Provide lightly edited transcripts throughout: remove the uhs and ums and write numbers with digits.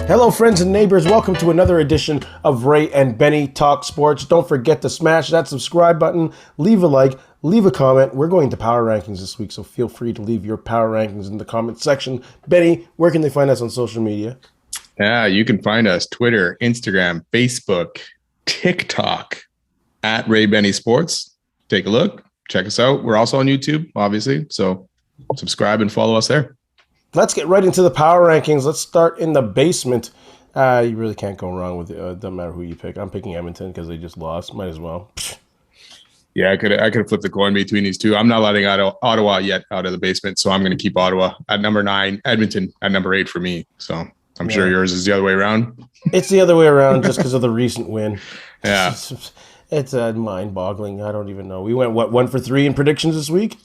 Hello, friends and neighbors. Welcome to another edition of Ray and Benny Talk Sports. Don't forget to smash that subscribe button, leave a like, leave a comment. We're going to Power Rankings this week, so feel free to leave your Power Rankings in the comment section. Benny, where can they find us on social media? Yeah, you can find us Twitter, Instagram, Facebook, TikTok at Ray Benny Sports. Take a look. Check us out. We're also on YouTube, obviously. So subscribe and follow us there. Let's get right into the Power Rankings. Let's start in the basement. You really can't go wrong with it. Doesn't matter who you pick. I'm picking Edmonton because they just lost. Might as well. Yeah, I could have flipped the coin between these two. I'm not letting Ottawa yet out of the basement, so I'm going to keep Ottawa at number 9, Edmonton at number 8 for me. So I'm sure yours is the other way around. It's the other way around just because of the recent win. Yeah. It's mind-boggling. I don't even know. We went, 1 for 3 in predictions this week?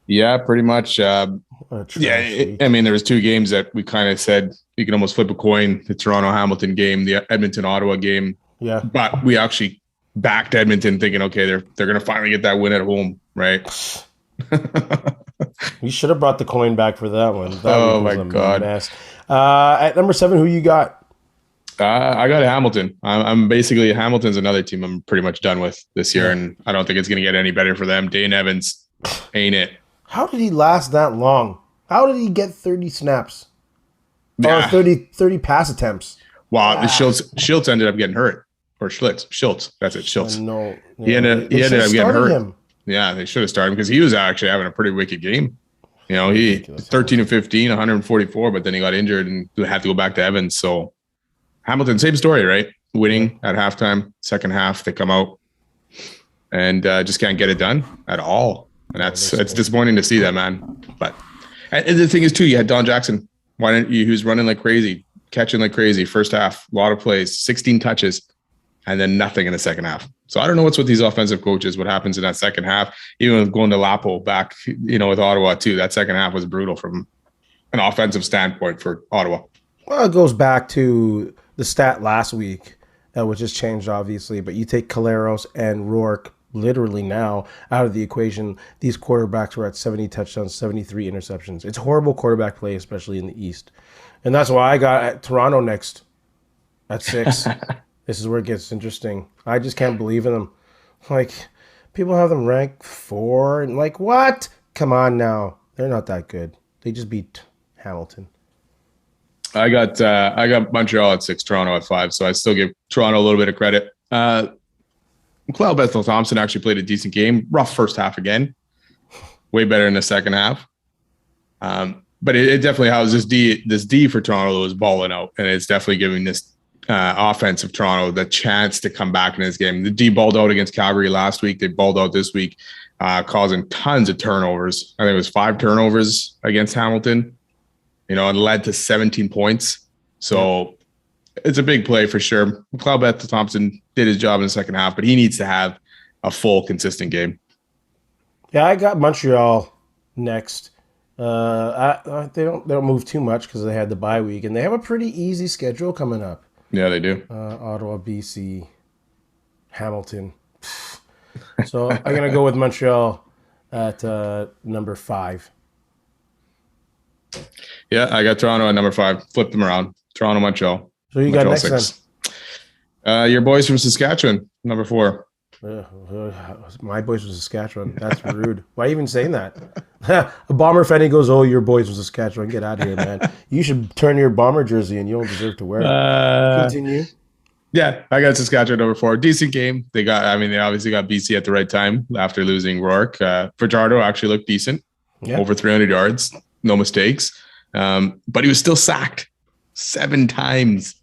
Yeah, pretty much. I mean, there was 2 games that we kind of said you can almost flip a coin. The Toronto-Hamilton game, the Edmonton-Ottawa game. Yeah. But we actually backed Edmonton thinking, okay, they're going to finally get that win at home, right? You should have brought the coin back for that one. Oh, my God. Mess. At number 7, who you got? I got Hamilton. I'm basically, Hamilton's another team I'm pretty much done with this year, and I don't think it's going to get any better for them. Dane Evans, ain't it? How did he last that long? How did he get 30 snaps? Yeah. Or 30 pass attempts? Wow, the Schultz ended up getting hurt. Or Schultz. That's it, Schultz. No. He ended up getting hurt. Him. Yeah, they should have started him because he was actually having a pretty wicked game. You know, he 13 and 15, 144, but then he got injured and had to go back to Evans. So Hamilton, same story, right? Winning at halftime, second half, they come out and just can't get it done at all. And it's disappointing to see that, man. But and the thing is, too, you had Don Jackson. Why didn't you? He was running like crazy, catching like crazy. First half, a lot of plays, 16 touches, and then nothing in the second half. So I don't know what's with these offensive coaches, what happens in that second half. Even with going to Lapo back, with Ottawa, too. That second half was brutal from an offensive standpoint for Ottawa. Well, it goes back to the stat last week, which has changed, obviously. But you take Caleros and Rourke literally now out of the equation. These quarterbacks were at 70 touchdowns, 73 interceptions. It's horrible quarterback play, especially in the East. And that's why I got Toronto next at 6. This is where it gets interesting. I just can't believe in them. Like, people have them ranked 4 and like, what? Come on now. They're not that good. They just beat Hamilton. I got Montreal at 6, Toronto at 5, so I still give Toronto a little bit of credit. Cloud Bethel-Thompson actually played a decent game. Rough first half again. Way better in the second half. But it definitely has this D for Toronto that was balling out, and it's definitely giving this offense of Toronto the chance to come back in this game. The D balled out against Calgary last week. They balled out this week, causing tons of turnovers. I think it was 5 turnovers against Hamilton, and led to 17 points. So it's a big play for sure. Cloud Bethel-Thompson did his job in the second half, but he needs to have a full, consistent game. Yeah, I got Montreal next. They don't move too much because they had the bye week, and they have a pretty easy schedule coming up. Yeah, they do. Ottawa, BC, Hamilton. So I'm gonna go with Montreal at number 5. Yeah, I got Toronto at number 5. Flip them around. Toronto, Montreal. So you got next 6. Your boys from Saskatchewan, number 4. My boys from Saskatchewan. That's rude. Why even saying that? A Bomber fan goes, "Oh, your boys from Saskatchewan. Get out of here, man. You should turn your Bomber jersey and you don't deserve to wear it." Continue. Yeah, I got Saskatchewan number 4. Decent game. They obviously got BC at the right time after losing Rourke. Fajardo actually looked decent. Yeah. Over 300 yards. No mistakes. But he was still sacked 7 times.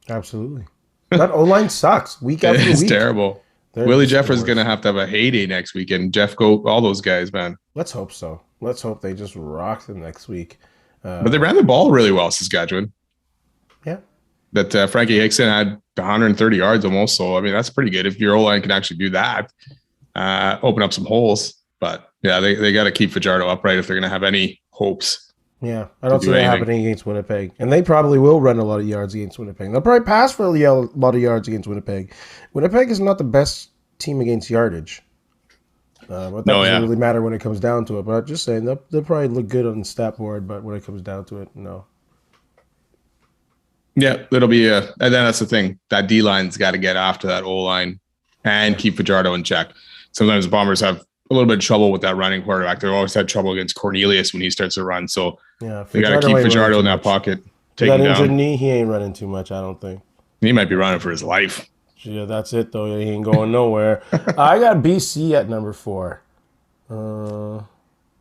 Absolutely. That O-line sucks week after week. It's terrible. Willie Jeffers is going to have a heyday next week, and Jeff Goat, all those guys, man. Let's hope so. Let's hope they just rock them next week. But they ran the ball really well, Saskatchewan. Yeah. That Frankie Hickson had 130 yards almost, so, that's pretty good. If your O-line can actually do that, open up some holes. But, yeah, they got to keep Fajardo upright if they're going to have any hopes. Yeah, I don't see that happening against Winnipeg. And they probably will run a lot of yards against Winnipeg. They'll probably pass for a lot of yards against Winnipeg. Winnipeg is not the best team against yardage. But that doesn't really matter when it comes down to it. But I'm just saying, they'll probably look good on the stat board, but when it comes down to it, no. Yeah, it'll be and then that's the thing. That D line's got to get after that O line and keep Fajardo in check. Sometimes the Bombers have a little bit of trouble with that running quarterback. They've always had trouble against Cornelius when he starts to run. So Yeah, they got to keep Fajardo in that much. pocket. With that injured knee, he ain't running too much, I don't think. He might be running for his life. Yeah, that's it though. He ain't going nowhere. I got BC at number 4. I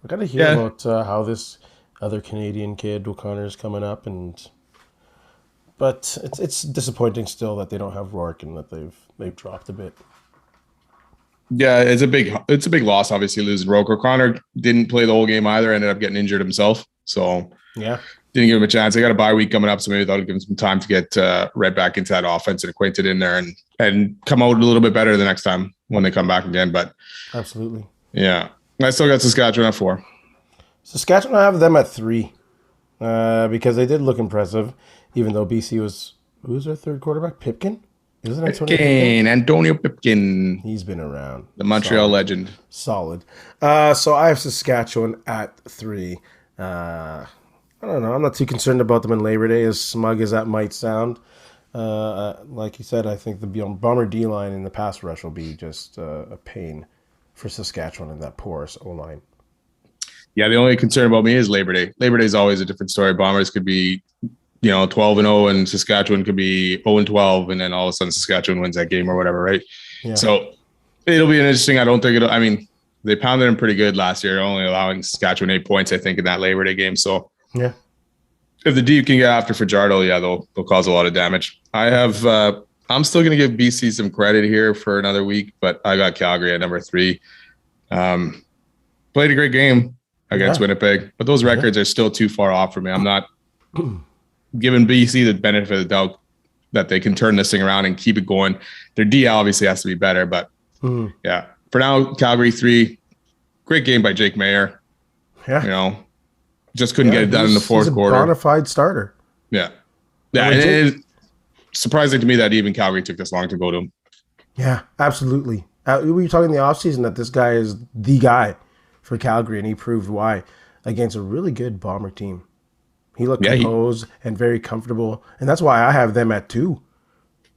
got to hear about how this other Canadian kid O'Connor is coming up, but it's disappointing still that they don't have Rourke and that they've dropped a bit. Yeah, it's a big loss. Obviously, losing Rourke. O'Connor didn't play the whole game either. Ended up getting injured himself, so yeah, didn't give him a chance. They got a bye week coming up, so maybe that'll give him some time to get right back into that offense and acquainted in there and come out a little bit better the next time when they come back again. But absolutely, yeah, I still got Saskatchewan at 4. Saskatchewan, I have them at 3 because they did look impressive, even though BC was who's their third quarterback? Pipkin. Isn't it Antonio Pipkin? He's been around. The Montreal legend. Solid. So I have Saskatchewan at 3. I don't know. I'm not too concerned about them in Labor Day, as smug as that might sound. Like you said, I think the Bomber D-line in the pass rush will be just a pain for Saskatchewan in that porous O-line. Yeah, the only concern about me is Labor Day. Labor Day is always a different story. Bombers could be 12-0, and Saskatchewan could be 0-12, and then all of a sudden Saskatchewan wins that game or whatever, right? Yeah. So it'll be an interesting. I don't think I mean, they pounded them pretty good last year, only allowing Saskatchewan 8 points, I think, in that Labor Day game. So yeah, if the D can get after Fajardo, yeah, they'll cause a lot of damage. I'm still going to give BC some credit here for another week, but I got Calgary at number 3. Played a great game against Winnipeg, but those records are still too far off for me. I'm not giving BC the benefit of the doubt that they can turn this thing around and keep it going. Their D obviously has to be better, but yeah. For now, Calgary 3. Great game by Jake Mayer. Yeah. Just couldn't get it done in the fourth quarter. He's a bona fide starter. Yeah. Yeah, and it's surprising to me that even Calgary took this long to go to him. Yeah, absolutely. We were talking in the offseason that this guy is the guy for Calgary, and he proved why against a really good Bomber team. He looked composed and very comfortable, and that's why I have them at 2.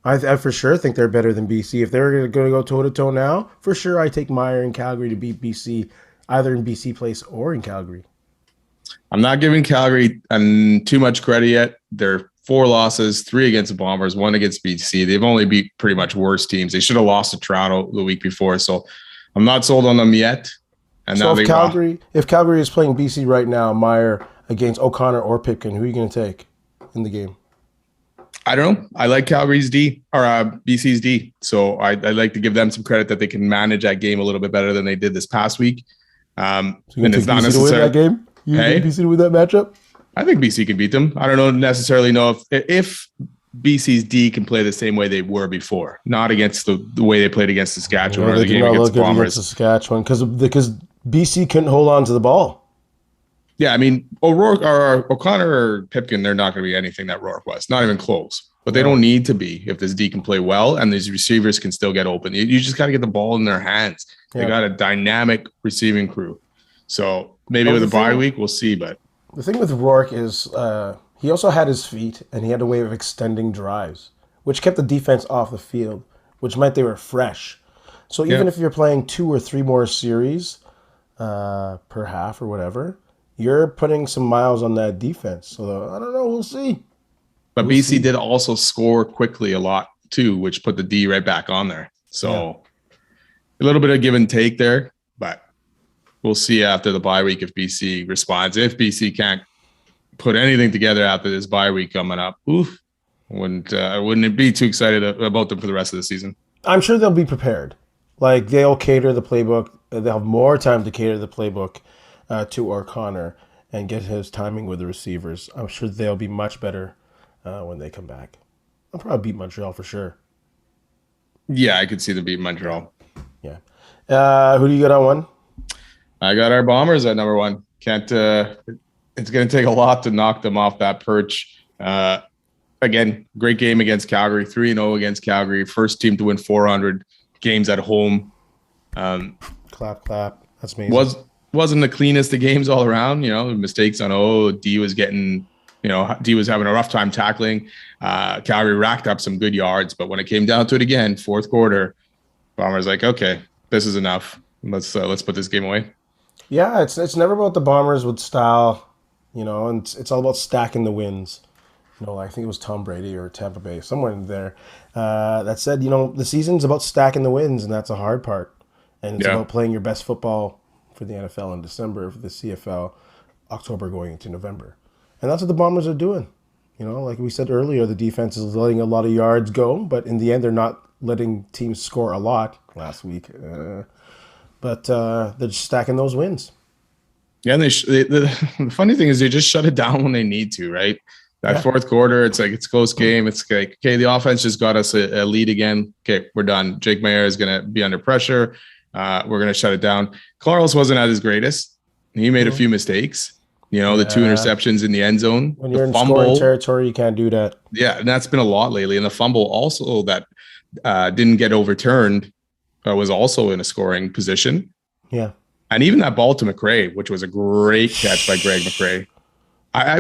I for sure think they're better than BC. If they're going to go toe-to-toe now, for sure I take Meyer and Calgary to beat BC, either in BC place or in Calgary. I'm not giving Calgary too much credit yet. They're 4 losses, 3 against the Bombers, 1 against BC. They've only beat pretty much worse teams. They should have lost to Toronto the week before, so I'm not sold on them yet. And so if Calgary is playing BC right now, Meyer against O'Connor or Pipkin, who are you going to take in the game? I don't know. I like Calgary's D or BC's D. So I like to give them some credit that they can manage that game a little bit better than they did this past week. So and it's not necessarily to win that game. You think BC to win that matchup? I think BC can beat them. I don't necessarily know if BC's D can play the same way they were before, not against the way they played against Saskatchewan or the game against the Bombers. Saskatchewan because BC couldn't hold on to the ball. Yeah, I mean, O'Rourke or O'Connor or Pipkin, they're not going to be anything that Rourke was. Not even close. But they don't need to be if this D can play well and these receivers can still get open. You just got to get the ball in their hands. Yeah. They got a dynamic receiving crew. So maybe with a bye week, we'll see. But the thing with Rourke is he also had his feet and he had a way of extending drives, which kept the defense off the field, which meant they were fresh. So even if you're playing 2 or 3 more series per half or whatever, you're putting some miles on that defense. So I don't know. We'll see. But BC did also score quickly a lot too, which put the D right back on there. So a little bit of give and take there, but we'll see after the bye week if BC responds. If BC can't put anything together after this bye week coming up, wouldn't it be too excited about them for the rest of the season? I'm sure they'll be prepared. Like they'll cater the playbook. They'll have more time to cater the playbook to O'Connor and get his timing with the receivers. I'm sure they'll be much better when they come back. They'll probably beat Montreal for sure. Yeah, I could see them beat Montreal. Yeah. Who do you got on 1? I got our Bombers at number 1. It's going to take a lot to knock them off that perch. Again, great game against Calgary, 3-0 against Calgary. First team to win 400 games at home. Clap. That's amazing. Wasn't the cleanest of games all around. Mistakes on D was getting D was having a rough time tackling. Calgary racked up some good yards, but when it came down to it again, fourth quarter, Bombers like, okay, this is enough. Let's put this game away. Yeah, it's never about the Bombers with style, and it's all about stacking the wins. I think it was Tom Brady or Tampa Bay, somewhere in there, that said, the season's about stacking the wins, and that's a hard part. And it's about playing your best football for the NFL in December, for the CFL, October going into November. And that's what the Bombers are doing. Like we said earlier, the defense is letting a lot of yards go, but in the end, they're not letting teams score a lot last week. But they're just stacking those wins. Yeah, and the funny thing is they just shut it down when they need to, right? That fourth quarter, it's like it's a close game. It's like, okay, the offense just got us a lead again. Okay, we're done. Jake Mayer is going to be under pressure. We're going to shut it down. Carlos wasn't at his greatest. He made a few mistakes. The 2 interceptions in the end zone. When you're in scoring territory, you can't do that. Yeah, and that's been a lot lately. And the fumble also that didn't get overturned was also in a scoring position. Yeah. And even that ball to McRae, which was a great catch by Greg McRae. I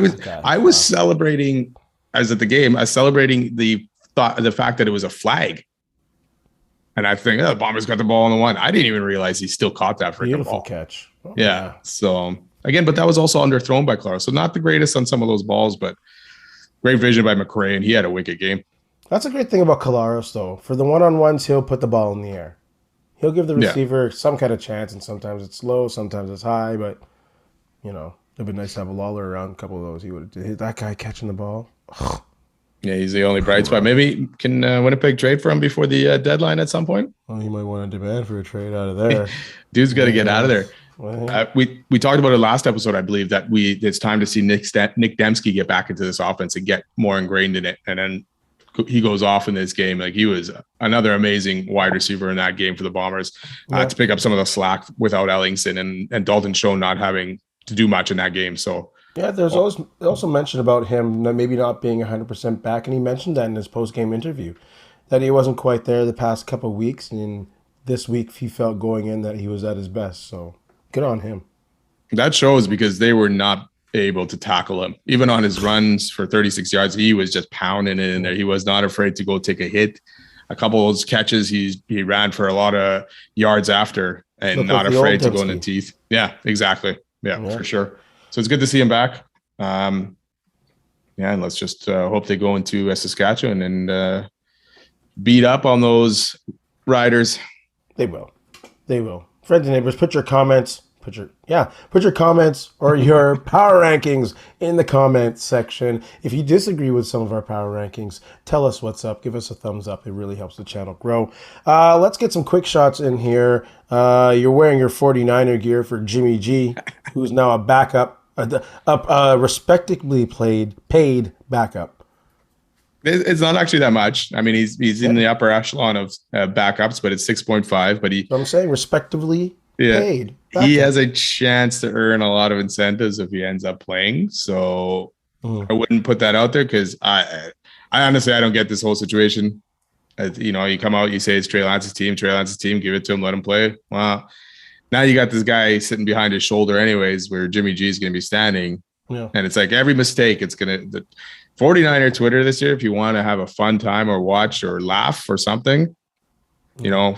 was celebrating, I was at the game, I was celebrating the fact that it was a flag. And I think, the Bombers got the ball on the one. I didn't even realize he still caught that freaking Beautiful ball. catch. Oh, yeah. So, again, but that was also underthrown by Claro. So not the greatest on some of those balls, but great vision by McRae, and he had a wicked game. That's a great thing about Colaros, though. For the one-on-ones, he'll put the ball in the air. He'll give the receiver some kind of chance, and sometimes it's low, sometimes it's high, but, it'd be nice to have a Lawler around a couple of those. He would have hit that guy catching the ball. Yeah, he's the only bright spot. Maybe can Winnipeg trade for him before the deadline at some point? Well, he might want to demand for a trade out of there. Dude's got to get out of there. We talked about it last episode, I believe, that it's time to see Nick Dembski get back into this offense and get more ingrained in it. And then he goes off in this game. Like, he was another amazing wide receiver in that game for the Bombers to pick up some of the slack without Ellingson and Dalton Schoen not having to do much in that game. So yeah, there's also mention about him maybe not being 100% back, and he mentioned that in his post-game interview, that he wasn't quite there the past couple of weeks, and this week he felt going in that he was at his best. So good on him. That shows, because they were not able to tackle him. Even on his runs for 36 yards, he was just pounding it in there. He was not afraid to go take a hit. A couple of those catches, he ran for a lot of yards after, and not afraid to go in the teeth. Yeah, exactly. Yeah, for sure. So it's good to see him back. And let's just hope they go into Saskatchewan and beat up on those Riders. They will. Friends and neighbors, put your comments. Put your comments or your power rankings in the comment section. If you disagree with some of our power rankings, tell us what's up. Give us a thumbs up. It really helps the channel grow. Let's get some quick shots in here. You're wearing your 49er gear for Jimmy G, who's now a backup, respectably paid backup. It's not actually that much. I mean, he's in the upper echelon of backups, but it's 6.5. But I'm saying respectively paid. He has a chance to earn a lot of incentives if he ends up playing. So I wouldn't put that out there, because I honestly, I don't get this whole situation. You come out, you say it's Trey Lance's team, give it to him, let him play. Wow. Now you got this guy sitting behind his shoulder anyways, where Jimmy G is going to be standing. Yeah. And it's like every mistake, it's going to – 49er Twitter this year, if you want to have a fun time or watch or laugh or something,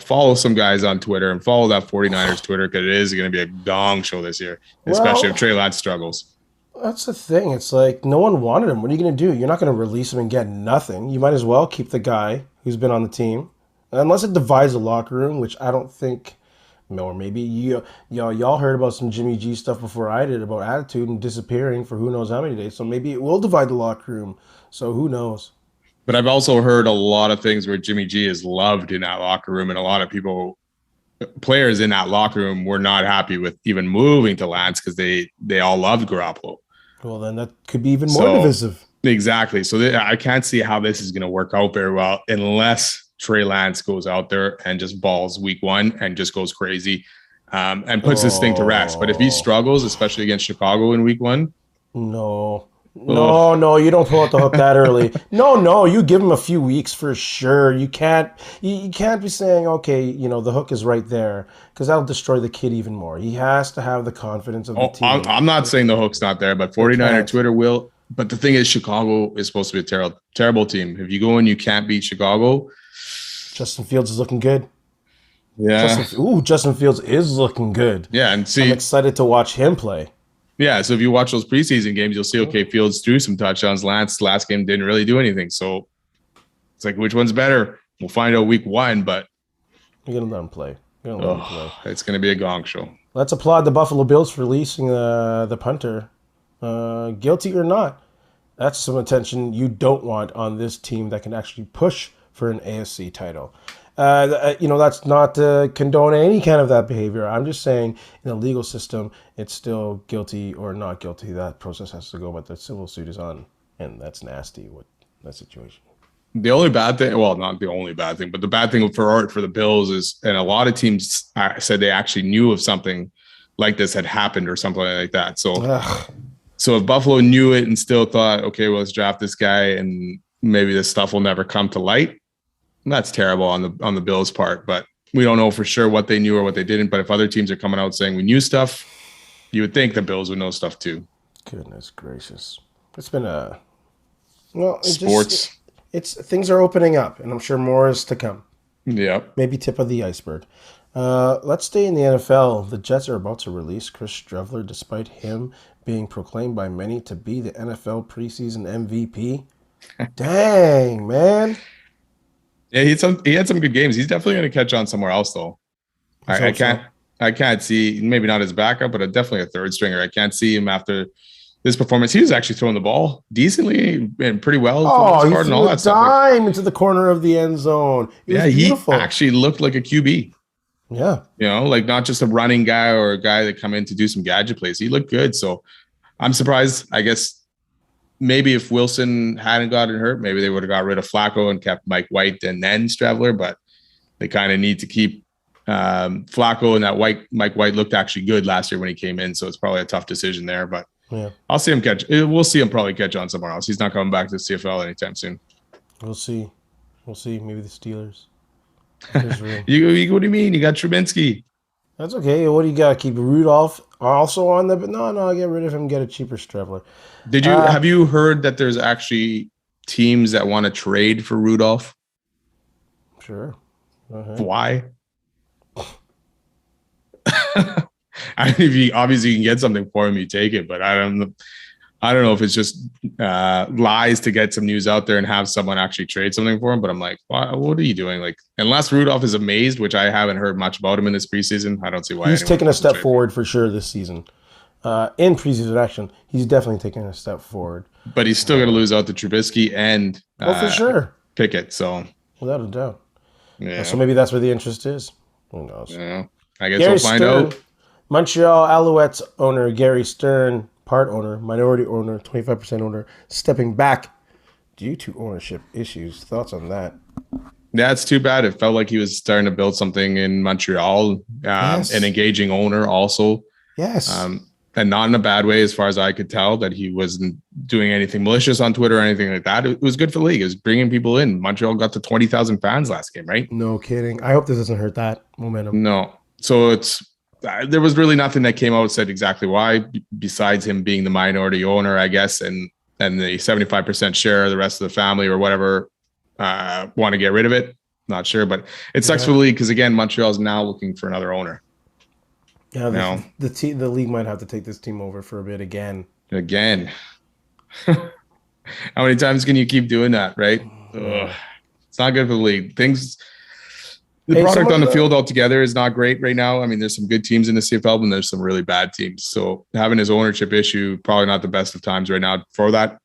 follow some guys on Twitter and follow that 49ers Twitter, because it is going to be a gong show this year, especially if Trey Lance struggles. That's the thing. It's like no one wanted him. What are you going to do? You're not going to release him and get nothing. You might as well keep the guy who's been on the team, unless it divides the locker room, which I don't think. Or maybe y'all heard about some Jimmy G stuff before I did about attitude and disappearing for who knows how many days. So maybe it will divide the locker room. So who knows? But I've also heard a lot of things where Jimmy G is loved in that locker room, and a lot of players in that locker room were not happy with even moving to Lance, because they all loved Garoppolo. Well, then that could be even more divisive. Exactly. So I can't see how this is going to work out very well unless Trey Lance goes out there and just balls week one and just goes crazy and puts this thing to rest. But if he struggles, especially against Chicago in week one. No, you don't pull out the hook that early. No, you give him a few weeks for sure. You can't be saying, okay, the hook is right there, because that'll destroy the kid even more. He has to have the confidence of the team. I'm not saying the hook's not there, but 49er Twitter will But the thing is, Chicago is supposed to be a terrible team. If you go and you can't beat Chicago, Justin Fields is looking good. yeah, Justin Fields is looking good. yeah, and I'm see, excited to watch him play. yeah. So if you watch those preseason games, you'll see, okay, Fields threw some touchdowns. Last game didn't really do anything. So it's like, which one's better? We'll find out week 1, but You're gonna let him play. it's going to be a gong show. Let's applaud the Buffalo Bills for releasing the punter. Guilty or not, that's some attention you don't want on this team that can actually push for an AFC title. That's not to condone any kind of that behavior. I'm just saying, in the legal system, it's still guilty or not guilty. That process has to go, but the civil suit is on, and that's nasty. What that situation. The only bad thing, well, not the only bad thing, but the bad thing for the Bills is, and a lot of teams said they actually knew of something like this had happened or something like that. So if Buffalo knew it and still thought, okay, well, let's draft this guy and maybe this stuff will never come to light, that's terrible on the Bills' part. But we don't know for sure what they knew or what they didn't. But if other teams are coming out saying we knew stuff, you would think the Bills would know stuff too. Goodness gracious. It's been sports. Things are opening up, and I'm sure more is to come. Yeah. Maybe tip of the iceberg. Let's stay in the NFL. The Jets are about to release Chris Streveler, despite him being proclaimed by many to be the NFL preseason MVP. Dang, man. Yeah, he had some good games. He's definitely going to catch on somewhere else, though. I can't see, maybe not his backup, but definitely a third stringer. I can't see him after this performance. He was actually throwing the ball decently and pretty well. He threw and all that dime into the corner of the end zone. He actually looked like a QB. Yeah. Like not just a running guy or a guy that come in to do some gadget plays. He looked good. So I'm surprised. I guess maybe if Wilson hadn't gotten hurt, maybe they would have got rid of Flacco and kept Mike White and then Streveler, but they kind of need to keep Flacco, and that Mike White looked actually good last year when he came in. So it's probably a tough decision there, but yeah, I'll see him we'll see him probably catch on somewhere else. He's not coming back to the CFL anytime soon. We'll see. Maybe the Steelers. What do you mean? You got Trubinsky. That's okay. What do you got? Keep Rudolph also on the... No, get rid of him. Get a cheaper Streveler. Have you heard that there's actually teams that want to trade for Rudolph? Sure. Why? If you obviously can get something for him, you take it. But I don't know if it's just lies to get some news out there and have someone actually trade something for him. But I'm like, what are you doing? Like, unless Rudolph is amazed, which I haven't heard much about him in this preseason, I don't see why. He's taken a step forward for sure this season. In preseason action, he's definitely taking a step forward. But he's still going to lose out to Trubisky and for sure Pickett. So without a doubt. Yeah. So maybe that's where the interest is. Who knows? Yeah. I guess we'll find out. Montreal Alouettes owner Gary Stern, part owner, minority owner, 25% owner, stepping back due to ownership issues. Thoughts on that? Yeah, it's too bad. It felt like he was starting to build something in Montreal, Yes. An engaging owner also. Yes. And not in a bad way, as far as I could tell, that he wasn't doing anything malicious on Twitter or anything like that. It was good for the league. It was bringing people in. Montreal got to 20,000 fans last game, right? No kidding. I hope this doesn't hurt that momentum. No. So there was really nothing that came out and said exactly why, besides him being the minority owner, I guess, and the 75% share of the rest of the family or whatever want to get rid of it. Not sure, but it sucks for the league because, again, Montreal is now looking for another owner. Yeah, the league might have to take this team over for a bit again. How many times can you keep doing that, right? Ugh. It's not good for the league. The product on the field altogether is not great right now. I mean, there's some good teams in the CFL, and there's some really bad teams. So having his ownership issue, probably not the best of times right now for that.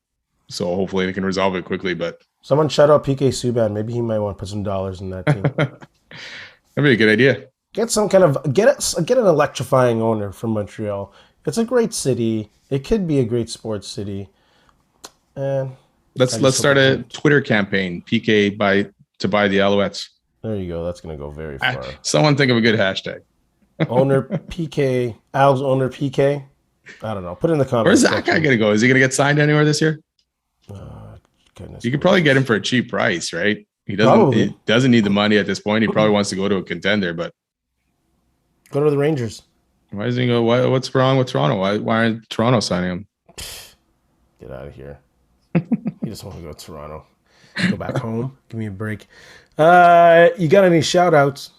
So hopefully they can resolve it quickly. But someone shout out PK Subban. Maybe he might want to put some dollars in that team. That'd be a good idea. Get an electrifying owner from Montreal. It's a great city. It could be a great sports city. And let's start a Twitter campaign. PK to buy the Alouettes. There you go. That's going to go very far. Someone think of a good hashtag. Owner PK. Al's owner PK. I don't know. Put it in the comments. Where's that guy going to go? Is he going to get signed anywhere this year? Goodness. You could probably get him for a cheap price, right? He doesn't need the money at this point. He probably wants to go to a contender, but go to the Rangers. Why doesn't he go? What's wrong with Toronto? Why aren't Toronto signing him? Get out of here. You just want to go to Toronto. Go back home. Give me a break. You got any shout-outs?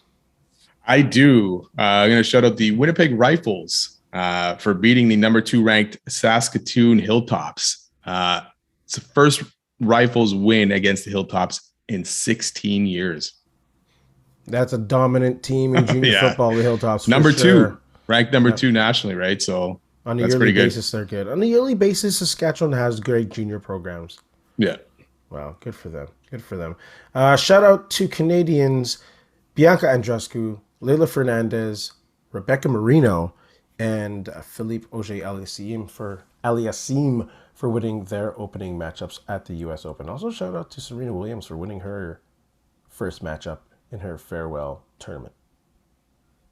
I do. I'm going to shout out the Winnipeg Rifles for beating the number 2 ranked Saskatoon Hilltops. It's the first Rifles win against the Hilltops in 16 years. That's a dominant team in junior football, the Hilltops. Number sure. 2, ranked number 2 nationally, right? So on a that's yearly pretty basis, they're good. On a yearly basis, Saskatchewan has great junior programs. Yeah. Wow, good for them. Good for them. Shout out to Canadians Bianca Andreescu, Leila Fernandez, Rebecca Marino, and Philippe Auger-Aliassime for winning their opening matchups at the U.S. Open. Also, shout out to Serena Williams for winning her first matchup in her farewell tournament.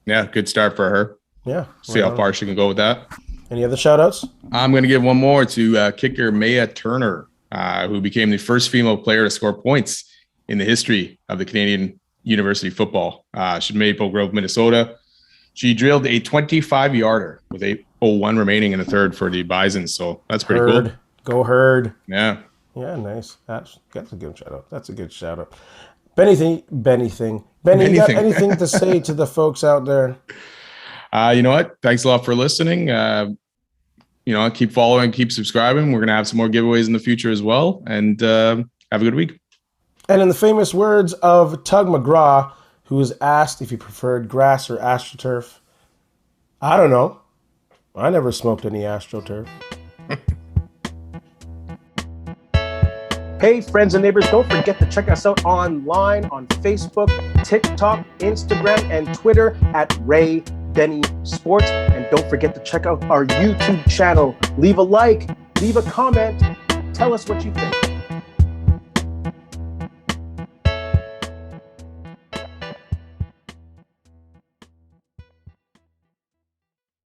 Yeah, good start for her. Yeah. See how far she can go with that. Any other shout outs? I'm going to give one more to kicker Maya Turner, who became the first female player to score points in the history of the Canadian University football. She's Maple Grove, Minnesota. She drilled a 25-yarder with 8:01 remaining in the third for the Bisons. So that's pretty cool. Go Herd. Yeah. Yeah, nice. That's a good shout out. That's a good shout out. Benny, you got anything to say to the folks out there? You know what? Thanks a lot for listening. Keep following, keep subscribing. We're going to have some more giveaways in the future as well. And have a good week. And in the famous words of Tug McGraw, who was asked if he preferred grass or AstroTurf, I don't know. I never smoked any AstroTurf. Hey, friends and neighbors, don't forget to check us out online on Facebook, TikTok, Instagram, and Twitter at Ray Denny Sports. And don't forget to check out our YouTube channel. Leave a like, leave a comment, tell us what you think.